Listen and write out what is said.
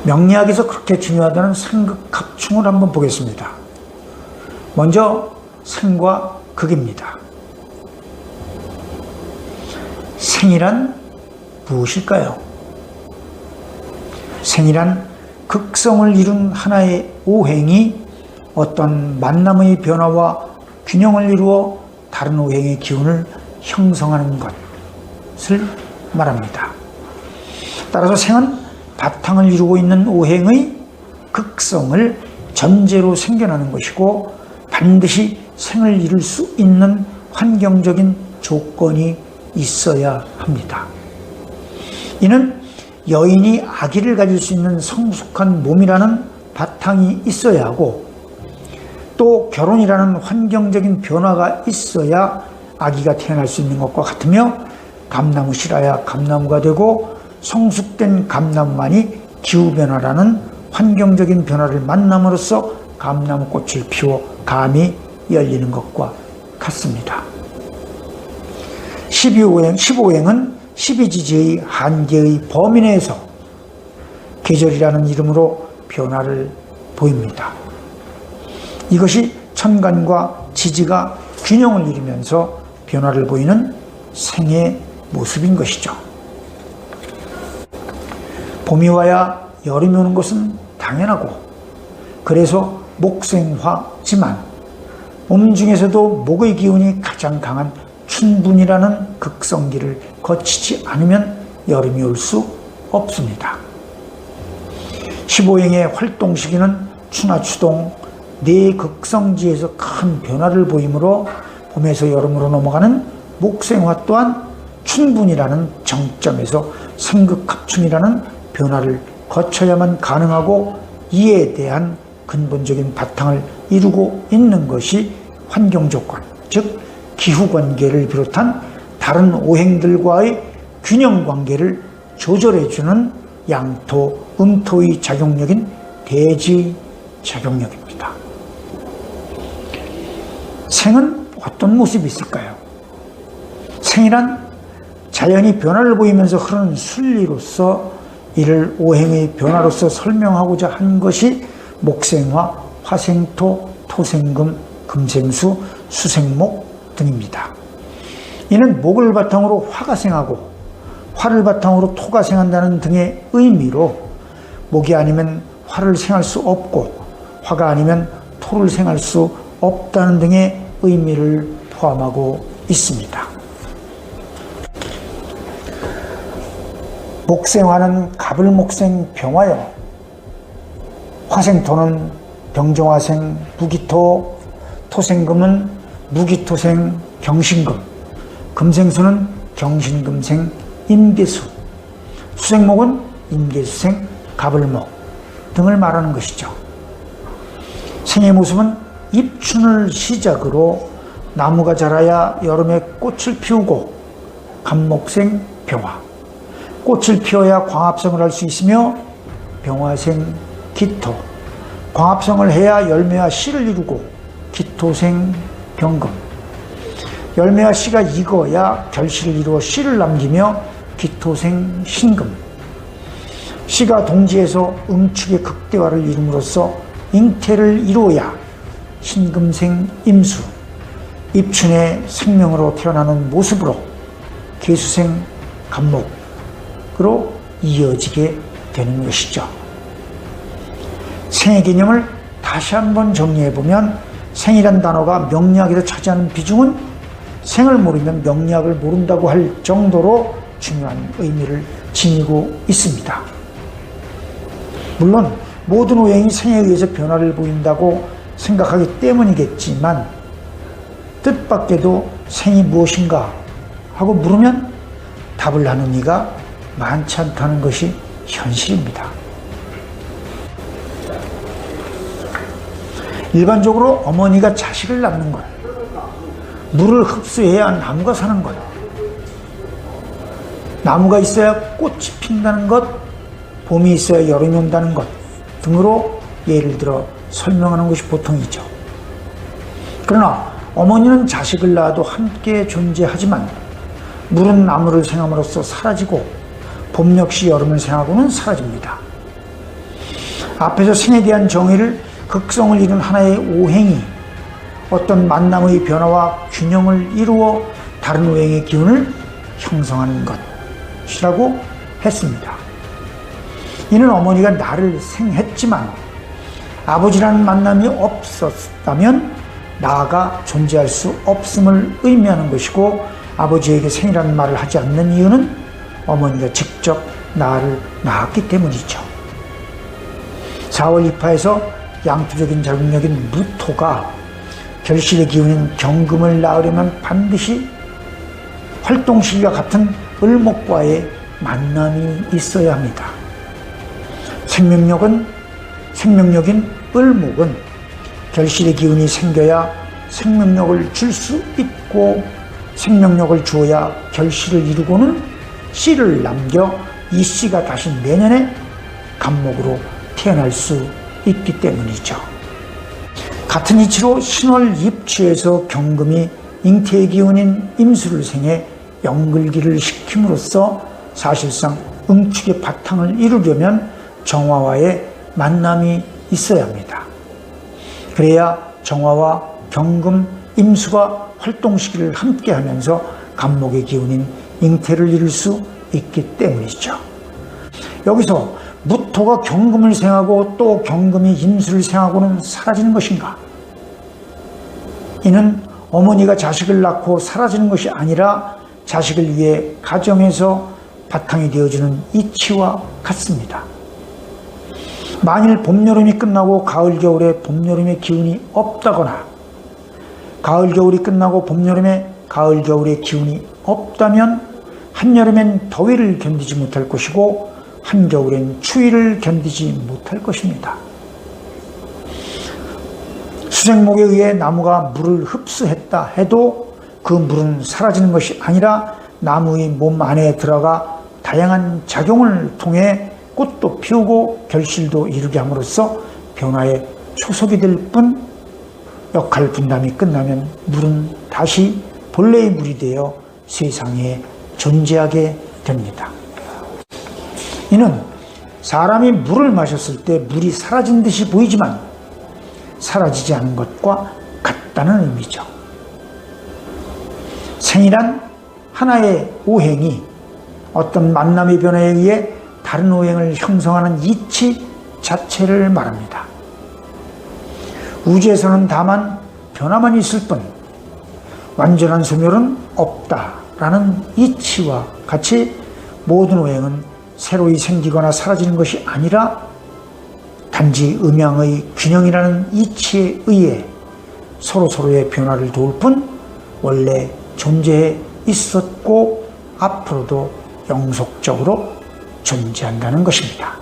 명리학에서 그렇게 중요하다는 생극합충을 한번 보겠습니다. 먼저 생과 극입니다. 생이란 무엇일까요? 생이란 극성을 이룬 하나의 오행이 어떤 만남의 변화와 균형을 이루어 다른 오행의 기운을 형성하는 것을 말합니다. 따라서 생은 바탕을 이루고 있는 오행의 극성을 전제로 생겨나는 것이고 반드시 생을 이룰 수 있는 환경적인 조건이 있어야 합니다. 이는 여인이 아기를 가질 수 있는 성숙한 몸이라는 바탕이 있어야 하고 또 결혼이라는 환경적인 변화가 있어야 아기가 태어날 수 있는 것과 같으며 감나무 실화야 감나무가 되고 성숙된 감나무만이 기후변화라는 환경적인 변화를 만남으로써 감나무꽃을 피워 감이 열리는 것과 같습니다. 15행은 12지지의 한계의 범위 내에서 계절이라는 이름으로 변화를 보입니다. 이것이 천간과 지지가 균형을 이루면서 변화를 보이는 생의 모습인 것이죠. 봄이 와야 여름이 오는 것은 당연하고 그래서 목생화지만 몸 중에서도 목의 기운이 가장 강한 춘분이라는 극성기를 거치지 않으면 여름이 올 수 없습니다. 15행의 활동 시기는 춘하추동 네 극성지에서 큰 변화를 보이므로 봄에서 여름으로 넘어가는 목생화 또한 춘분이라는 정점에서 생극합충이라는 변화를 거쳐야만 가능하고 이에 대한 근본적인 바탕을 이루고 있는 것이 환경조건, 즉 기후관계를 비롯한 다른 오행들과의 균형관계를 조절해주는 양토, 음토의 작용력인 대지작용력입니다. 생은 어떤 모습이 있을까요? 생이란 자연이 변화를 보이면서 흐르는 순리로서 이를 오행의 변화로서 설명하고자 한 것이 목생화, 화생토, 토생금, 금생수, 수생목 등입니다. 이는 목을 바탕으로 화가 생하고 화를 바탕으로 토가 생한다는 등의 의미로 목이 아니면 화를 생할 수 없고 화가 아니면 토를 생할 수 없다는 등의 의미를 포함하고 있습니다. 목생화는 갑을목생 병화여, 화생토는 병정화생 무기토, 토생금은 무기토생 경신금, 금생수는 경신금생 임계수, 수생목은 임계수생 갑을목 등을 말하는 것이죠. 생의 모습은 입춘을 시작으로 나무가 자라야 여름에 꽃을 피우고 갑목생 병화, 꽃을 피워야 광합성을 할 수 있으며 병화생 기토, 광합성을 해야 열매와 씨를 이루고 기토생 병금, 열매와 씨가 익어야 결실을 이루어 씨를 남기며 기토생 신금, 씨가 동지에서 응축의 극대화를 이룸으로써 잉태를 이루어야 신금생 임수, 입춘의 생명으로 태어나는 모습으로 계수생 갑목으로 이어지게 되는 것이죠. 생의 개념을 다시 한번 정리해보면 생이란 단어가 명리학에서 차지하는 비중은 생을 모르면 명리학을 모른다고 할 정도로 중요한 의미를 지니고 있습니다. 물론 모든 오행이 생에 의해서 변화를 보인다고 생각하기 때문이겠지만 뜻밖에도 생이 무엇인가 하고 물으면 답을 하는 이가 많지 않다는 것이 현실입니다. 일반적으로 어머니가 자식을 낳는 것, 물을 흡수해야 나무가 사는 것, 나무가 있어야 꽃이 핀다는 것, 봄이 있어야 여름이 온다는 것 등으로 예를 들어 설명하는 것이 보통이죠. 그러나 어머니는 자식을 낳아도 함께 존재하지만 물은 나무를 생함으로써 사라지고 봄 역시 여름을 생하고는 사라집니다. 앞에서 생에 대한 정의를 극성을 이룬 하나의 오행이 어떤 만남의 변화와 균형을 이루어 다른 오행의 기운을 형성하는 것이라고 했습니다. 이는 어머니가 나를 생했지만 아버지라는 만남이 없었다면 나가 존재할 수 없음을 의미하는 것이고, 아버지에게 생이라는 말을 하지 않는 이유는 어머니가 직접 나를 낳았기 때문이죠. 4월 입하에서 양투적인 자극력인 무토가 결실의 기운인 경금을 낳으려면 반드시 활동 시기와 같은 을목과의 만남이 있어야 합니다. 생명력인 을목은 결실의 기운이 생겨야 생명력을 줄 수 있고, 생명력을 주어야 결실을 이루고는 씨를 남겨 이 씨가 다시 내년에 갑목으로 태어날 수 있기 때문이죠. 같은 이치로 신월 입추에서 경금이 잉태의 기운인 임수를 생해 영글기를 시킴으로써 사실상 응축의 바탕을 이루려면 정화와의 만남이 있어야 합니다. 그래야 정화와 경금, 임수가 활동 시기를 함께 하면서 갑목의 기운인 잉태를 이룰 수 있기 때문이죠. 여기서 무토가 경금을 생하고 또 경금이 임수를 생하고는 사라지는 것인가? 이는 어머니가 자식을 낳고 사라지는 것이 아니라 자식을 위해 가정에서 바탕이 되어주는 이치와 같습니다. 만일 봄, 여름이 끝나고 가을, 겨울에 봄, 여름의 기운이 없다거나 가을, 겨울이 끝나고 봄, 여름에 가을, 겨울의 기운이 없다면 한여름엔 더위를 견디지 못할 것이고 한겨울엔 추위를 견디지 못할 것입니다. 수생목에 의해 나무가 물을 흡수했다 해도 그 물은 사라지는 것이 아니라 나무의 몸 안에 들어가 다양한 작용을 통해 꽃도 피우고 결실도 이루게 함으로써 변화의 초석이 될 뿐, 역할 분담이 끝나면 물은 다시 본래의 물이 되어 세상에 존재하게 됩니다. 이는 사람이 물을 마셨을 때 물이 사라진 듯이 보이지만 사라지지 않은 것과 같다는 의미죠. 생이란 하나의 오행이 어떤 만남의 변화에 의해 다른 오행을 형성하는 이치 자체를 말합니다. 우주에서는 다만 변화만 있을 뿐 완전한 소멸은 없다라는 이치와 같이 모든 오행은 새로이 생기거나 사라지는 것이 아니라 단지 음양의 균형이라는 이치에 의해 서로서로의 변화를 도울 뿐 원래 존재해 있었고 앞으로도 영속적으로 존재한다는 것입니다.